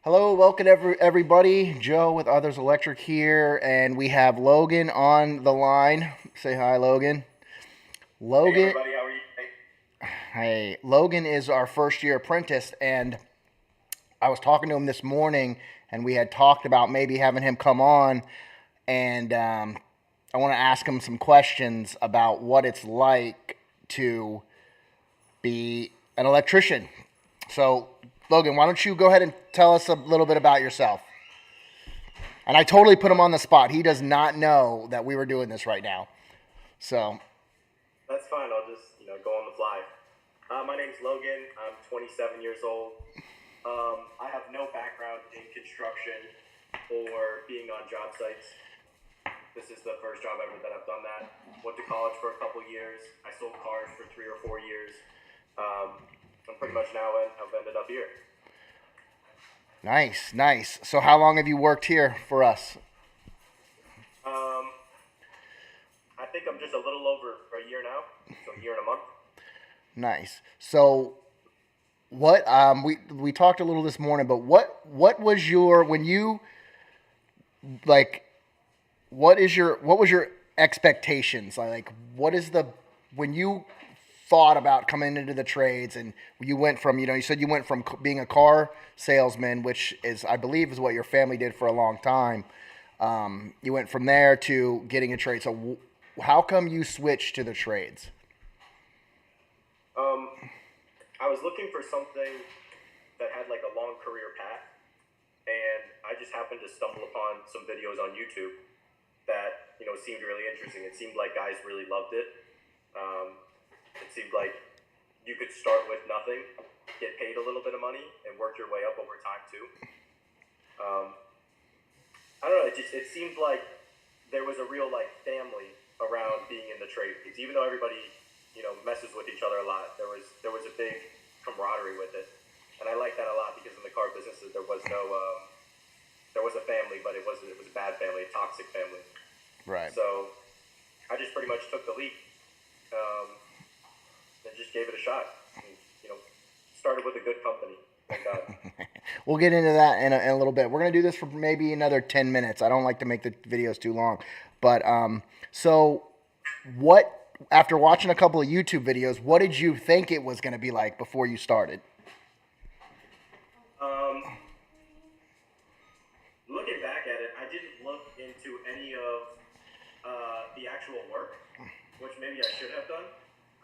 Hello, welcome everybody. Joe with Others Electric here, and we have Logan on the line. Say hi, Logan. Hey Logan, everybody, how are you? hey, Logan is our first year apprentice, and I was talking to him this morning, and we had talked about maybe having him come on, and I want to ask him some questions about what it's like to be an electrician. So, Logan, why don't you go ahead and tell us a little bit about yourself? And I totally put him on the spot. He does not know that we were doing this right now. So, That's fine. I'll just go on the fly. My name's Logan. I'm 27 years old. I have no background in construction or being on job sites. This is the first job ever that I've done that. Went to college for a couple years. I sold cars for 3 or 4 years. I'm pretty much now I've ended up here. nice, nice. So, how long have you worked here for us? Um, I think I'm just a little over a year now, so a year and a month. Nice. So, what we talked a little this morning, but what was your when you like what was your expectations? Like what is the when you thought about coming into the trades and you went from, you said you went from being a car salesman, which is I believe is what your family did for a long time. You went from there to getting a trade. So how come you switched to the trades? Um, I was looking for something that had like a long career path, and I just happened to stumble upon some videos on YouTube that seemed really interesting. It seemed like guys really loved it. Um, it seemed like you could start with nothing, get paid a little bit of money, and work your way up over time too. Um, I don't know. It seemed like there was a real like family around being in the trades. Even though everybody messes with each other a lot, there was a big camaraderie with it, and I like that a lot because in the car businesses there was a family, but it was a bad family, a toxic family. Right. So I just pretty much took the leap um, and just gave it a shot. And, started with a good company. Thank God. We'll get into that in a little bit. We're going to do this for maybe another 10 minutes. I don't like to make the videos too long. But so what, after watching a couple of YouTube videos, what did you think it was going to be like before you started? Um, Looking back at it, I didn't look into any of the actual work, which maybe I should have done.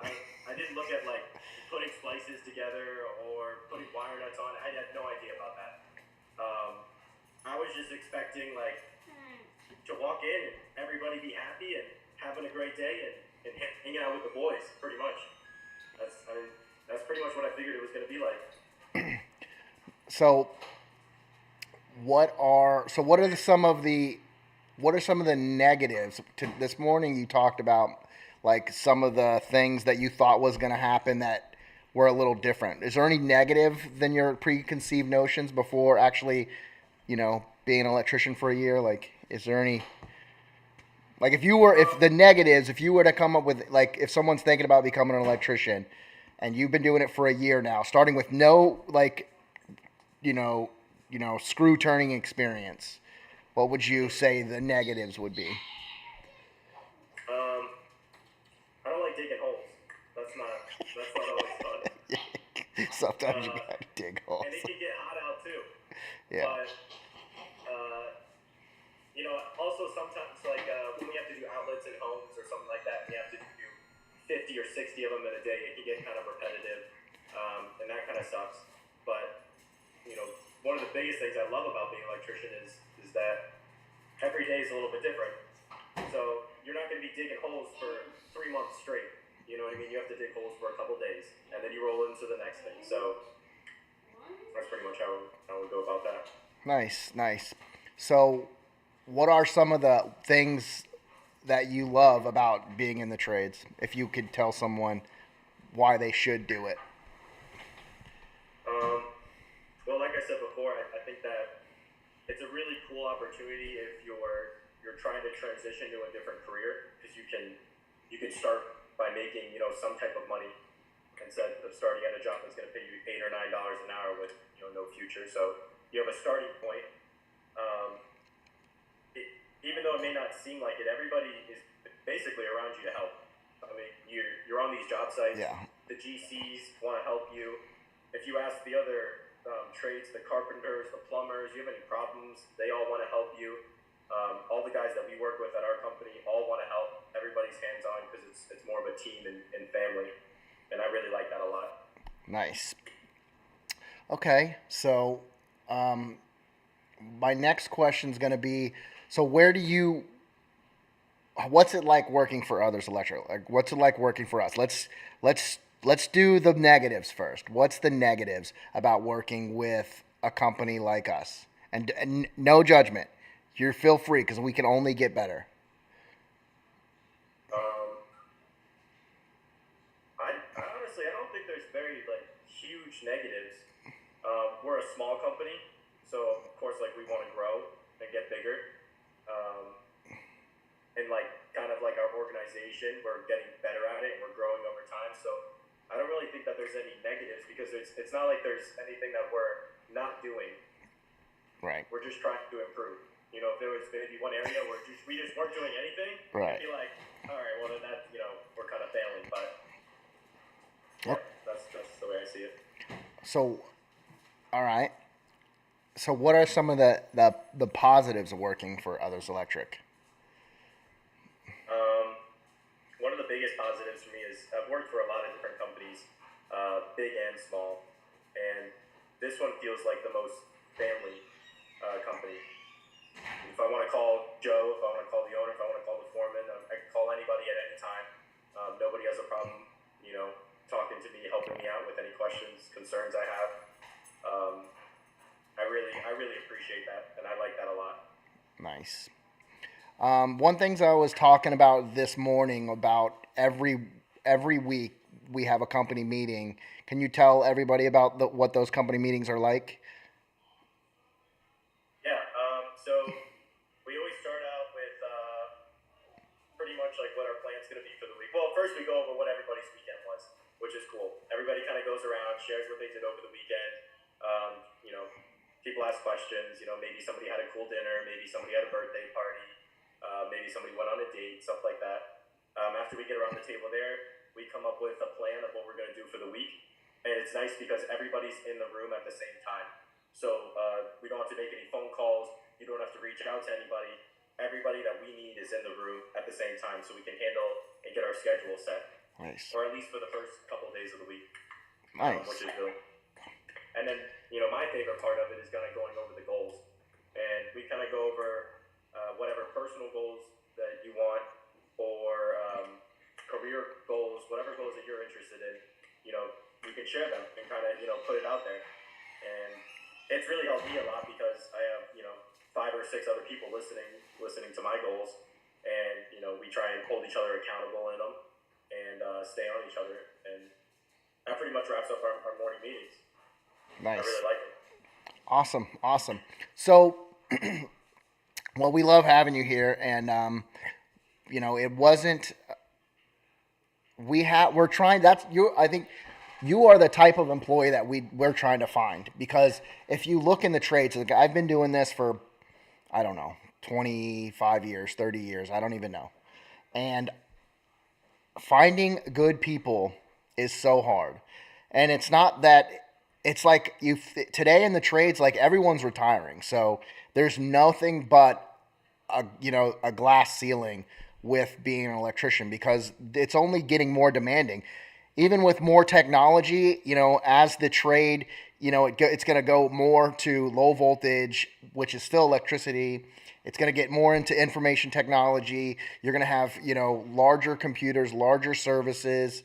I didn't look at like putting splices together or putting wire nuts on. I had no idea about that. I was just expecting like to walk in and everybody be happy and having a great day and hanging out with the boys, pretty much. That's pretty much what I figured it was going to be like. So what are some of the negatives to this morning you talked about like some of the things that you thought was going to happen that were a little different. Is there any negative than your preconceived notions before actually, being an electrician for a year? Like is there any like if you were to come up with like if someone's thinking about becoming an electrician and you've been doing it for a year now, starting with no like you know, screw turning experience, what would you say the negatives would be? Um, I don't like digging holes. That's not always fun. Sometimes you Uh, gotta dig holes. and it can get hot out too. Yeah. But uh, also sometimes like when we have to do outlets in homes or something like that, we have to do 50 or 60 of them in a day. It can get kind of repetitive, and that kind of sucks. But one of the biggest things I love about being an electrician is that every day is a little bit different. So you're not going to be digging holes for 3 months straight. You know what I mean? You have to dig holes for a couple days, and then you roll into the next thing. So that's pretty much how we go about that. Nice, nice. So, what are some of the things that you love about being in the trades? If you could tell someone why they should do it. Um, well, like I said before, I think that it's a really cool opportunity if you're trying to transition to a different career because you can start by making some type of money instead of starting at a job that's going to pay you $8 or $9 an hour with no future. So you have a starting point. Um, Even though it may not seem like it, everybody is basically around you to help. I mean, you're on these job sites. Yeah. The GCs want to help you. If you ask the other trades, the carpenters, the plumbers, you have any problems, they all want to help you. All the guys that we work with at our company all want to help. Everybody's hands on because it's more of a team and family, and I really like that a lot. Nice. Okay, so my next question is going to be, so what's it like working for others electric? Like, what's it like working for us? Let's do the negatives first. What's the negatives about working with a company like us? And no judgment. You feel free because we can only get better. Um, I honestly I don't think there's very like huge negatives. We're a small company, so of course like we want to grow and get bigger. Um, and like kind of like our organization, we're getting better at it and we're growing over time. So I don't really think that there's any negatives because it's not like there's anything that we're not doing. Right. We're just trying to improve. You know, if there was maybe one area where we just weren't doing anything, right, it'd be like, all right, well then that we're kind of failing. But yep, that's the way I see it. So, all right. So, what are some of the positives of working for Others Electric? One of the biggest positives for me is I've worked for a lot of different companies, big and small, and this one feels like the most family company. If I want to call Joe, if I want to call the owner, if I want to call the foreman, I can call anybody at any time. Nobody has a problem, talking to me, helping me out with any questions, concerns I have. I really appreciate that, and I like that a lot. Nice. One things I was talking about this morning about every week we have a company meeting. Can you tell everybody about what those company meetings are like? Yeah. So we always start out with pretty much like what our plan's going to be for the week. Well, first we go over what everybody's weekend was, which is cool. Everybody kind of goes around, shares what they did over the weekend. People ask questions. Maybe somebody had a cool dinner, maybe somebody had a birthday party. Maybe somebody went on a date, stuff like that. After we get around the table there, we come up with a plan of what we're going to do for the week. And it's nice because everybody's in the room at the same time. So we don't have to make any phone calls. You don't have to reach out to anybody. Everybody that we need is in the room at the same time so we can handle and get our schedule set. Nice. Or at least for the first couple of days of the week. Nice. Which is good. And then, my favorite part of it is kind of going over the goals. And we kind of go over whatever personal goals that you want or career goals, whatever goals that you're interested in, you can share them and kind of, put it out there. And it's really helped me a lot because I have, 5 or 6 other people listening to my goals. And, we try and hold each other accountable in them and stay on each other. And that pretty much wraps up our morning meetings. Nice. I really like it. Awesome. So, well, we love having you here, and it wasn't. We're trying. That's you. I think you are the type of employee that we're trying to find, because if you look in the trades, like I've been doing this for, I don't know, 25 years, 30 years, I don't even know, and finding good people is so hard, and it's not that. It's like today in the trades, like everyone's retiring, so there's nothing but a glass ceiling with being an electrician, because it's only getting more demanding. Even with more technology, as the trade, it's going to go more to low voltage, which is still electricity. It's going to get more into information technology. You're going to have, larger computers, larger services,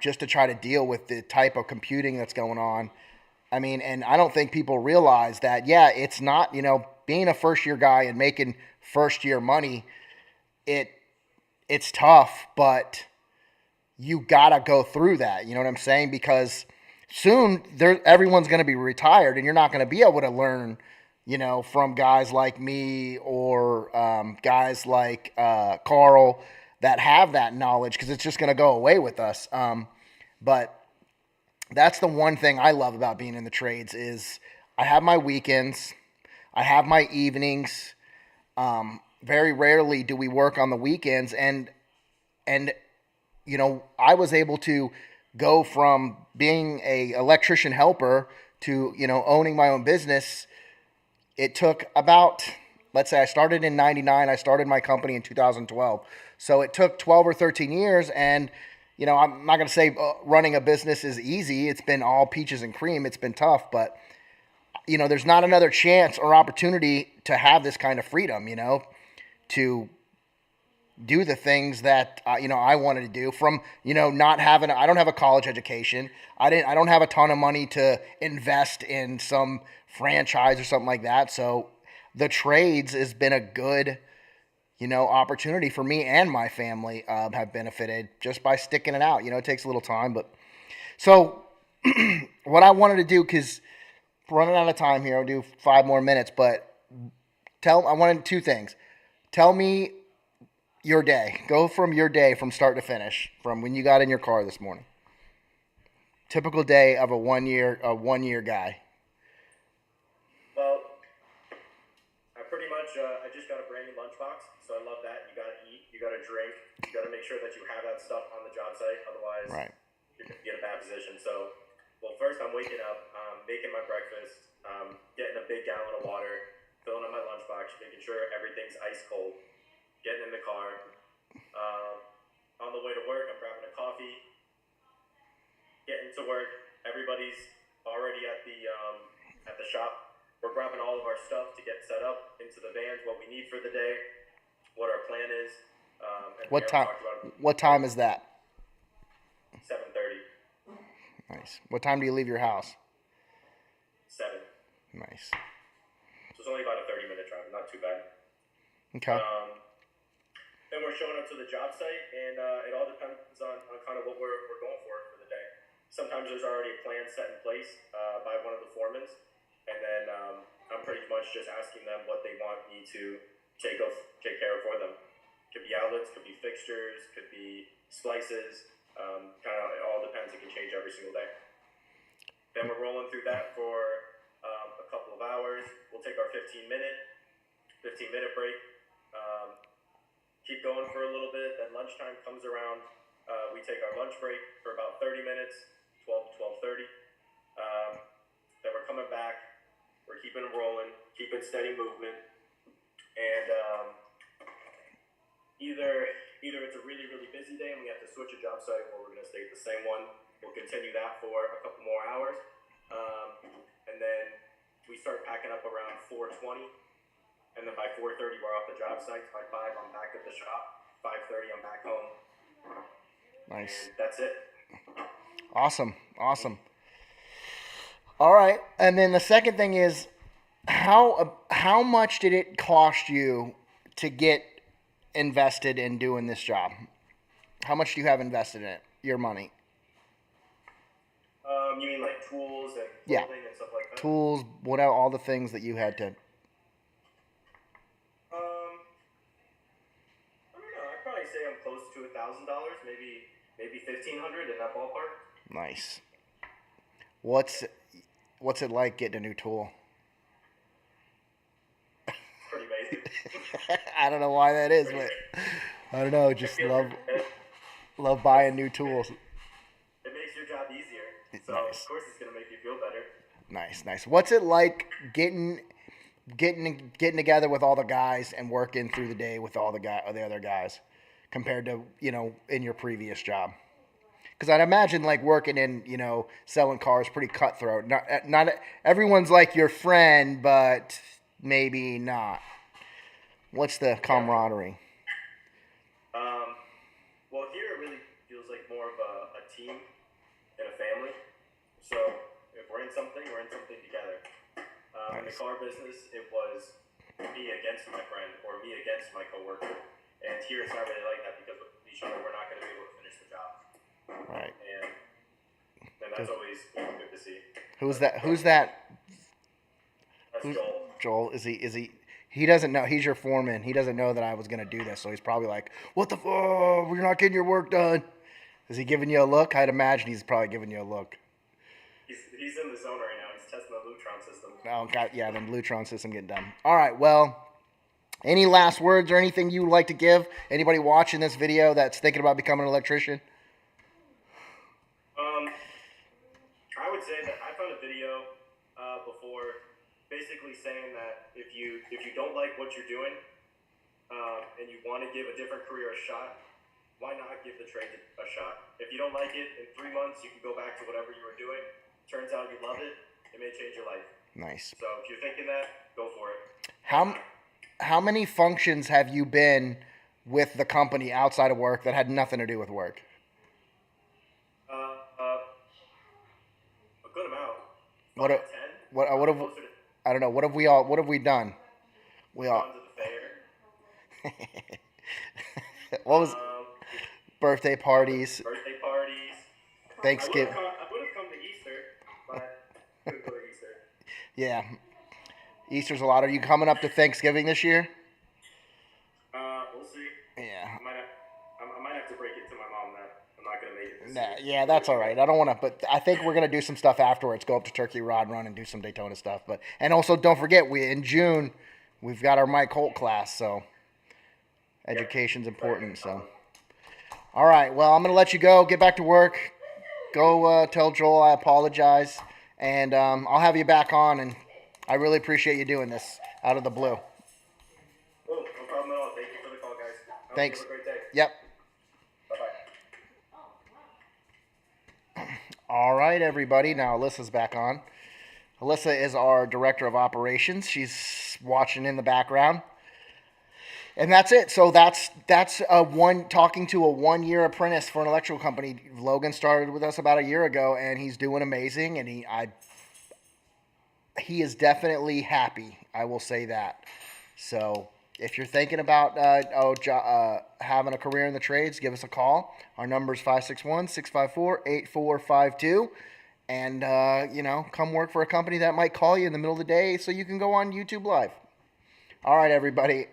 just to try to deal with the type of computing that's going on. I mean, and I don't think people realize that, it's not, being a first-year guy and making first-year money, it's tough, but you got to go through that, you know what I'm saying? Because soon everyone's going to be retired, and you're not going to be able to learn, from guys like me or guys like Carl that have that knowledge, because it's just going to go away with us. But that's the one thing I love about being in the trades is I have my weekends. I have my evenings. Very rarely do we work on the weekends, and I was able to go from being a electrician helper to owning my own business. It took about, let's say I started in 99, I started my company in 2012. So it took 12 or 13 years. And I'm not going to say running a business is easy. It's been all peaches and cream. It's been tough, but there's not another chance or opportunity to have this kind of freedom, to do the things that I wanted to do. From not having, I don't have a college education. I don't have a ton of money to invest in some franchise or something like that. So the trades has been a good opportunity for me, and my family have benefited just by sticking it out. It takes a little time, but so what I wanted to do, because running out of time here, I'll do 5 more minutes, but I wanted two things. Tell me your day. Go from your day from start to finish, from when you got in your car this morning. Typical day of a one year guy. Well, I pretty much I just got a brand new lunchbox, so I love that. You gotta eat, you gotta drink, you gotta make sure that you have that stuff on the job site, otherwise Right. you're gonna get in a bad position. So, well, first I'm waking up, making my breakfast, getting a big gallon of water, filling up my lunchbox, making sure everything's ice cold, getting in the car. On the way to work, I'm grabbing a coffee, getting to work. Everybody's already at the shop. We're grabbing all of our stuff to get set up into the vans, what we need for the day, what our plan is. And What time? What time is that? 7:30. Nice. What time do you leave your house? 7. Nice. So it's only about a 30-minute drive, not too bad. Okay. Then we're showing up to the job site, and it all depends on kind of what we're going for the day. Sometimes there's already a plan set in place by one of the foremans, and then I'm pretty much just asking them what they want me to take care of for them. Could be outlets, could be fixtures, could be splices. Kind of it all depends. It can change every single day. Then we're rolling through that for a couple of hours. We'll take our 15-minute break. Keep going for a little bit. Then lunchtime comes around. We take our lunch break for about 30 minutes, 12 to 12:30. Then we're coming back. We're keeping it rolling, keeping steady movement, and either it's a really, really busy day and we have to switch a job site, or we're going to stay at the same one. We'll continue that for a couple more hours, and then we start packing up around 4:20. And then by 4:30, we're off the job site. By 5, I'm back at the shop. 5:30, I'm back home. Nice. And that's it. Awesome. All right. And then the second thing is, how much did it cost you to get invested in doing this job? How much do you have invested in it? Your money? You mean like tools and clothing and stuff like that? Tools, whatever, all the things that you had to. I don't know. I'd probably say I'm close to $1,000, maybe $1,500 in that ballpark. Nice. What's it like getting a new tool? It's pretty amazing. I don't know why that is, but I don't know. Just love buying new tools. It makes your job easier. So Nice. Of course it's gonna make you feel better. Nice. What's it like getting together with all the guys and working through the day with all the other guys, compared to in your previous job? Because I'd imagine like working in selling cars pretty cutthroat. Not everyone's like your friend, but maybe not. What's the camaraderie? Well, here it really feels like more of a team and a family. So if we're in something together. In the car business, it was me against my friend or me against my coworker. And here it's not really like that, because with each other we're not going to be able to finish the job. Right. And that's always good to see. Who's that? That's Joel. Joel, is he? He doesn't know. He's your foreman. He doesn't know that I was going to do this, so he's probably like, "What the fuck? You're not getting your work done." Is he giving you a look? I'd imagine he's probably giving you a look. He's in the zone right now. He's testing the Lutron system. Oh, God, yeah, the Lutron system getting done. All right, well, any last words or anything you would like to give anybody watching this video that's thinking about becoming an electrician? I would say that I found a video before, basically saying that if you don't like what you're doing and you want to give a different career a shot, why not give the trade a shot? If you don't like it, in 3 months you can go back to whatever you were doing. Turns out you love it. It may change your life. Nice. So if you're thinking that, go for it. How many functions have you been with the company outside of work that had nothing to do with work? A good amount. What? 10. What have? Closer to I don't know. What have we all? What have we done? We all. gone to the fair. What was birthday parties? Birthday parties. Thanksgiving. I would have come to Easter, but couldn't go to Easter. Yeah, Easter's a lot. Are you coming up to Thanksgiving this year? We'll see. Yeah. I might have to break it to my mom that I'm not gonna make it this Nah, year. yeah, that's all right. I don't want to, but I think we're gonna do some stuff afterwards. Go up to Turkey Rod Run and do some Daytona stuff. But and also don't forget, in June we've got our Mike Holt class, so education's important. So, all right. Well, I'm gonna let you go. Get back to work. Go tell Joel I apologize, and I'll have you back on. And I really appreciate you doing this out of the blue. Oh, no problem at all. Thank you for the call, guys. Thanks. Have a great day. Yep. Bye-bye. All right, everybody. Now Alyssa's back on. Alyssa is our director of operations. She's watching in the background. And that's it. So that's talking to a 1-year apprentice for an electrical company. Logan started with us about a year ago, and he's doing amazing. And he is definitely happy. I will say that. So if you're thinking about having a career in the trades, give us a call. Our number is 561-654-8452. And, come work for a company that might call you in the middle of the day so you can go on YouTube Live. All right, everybody.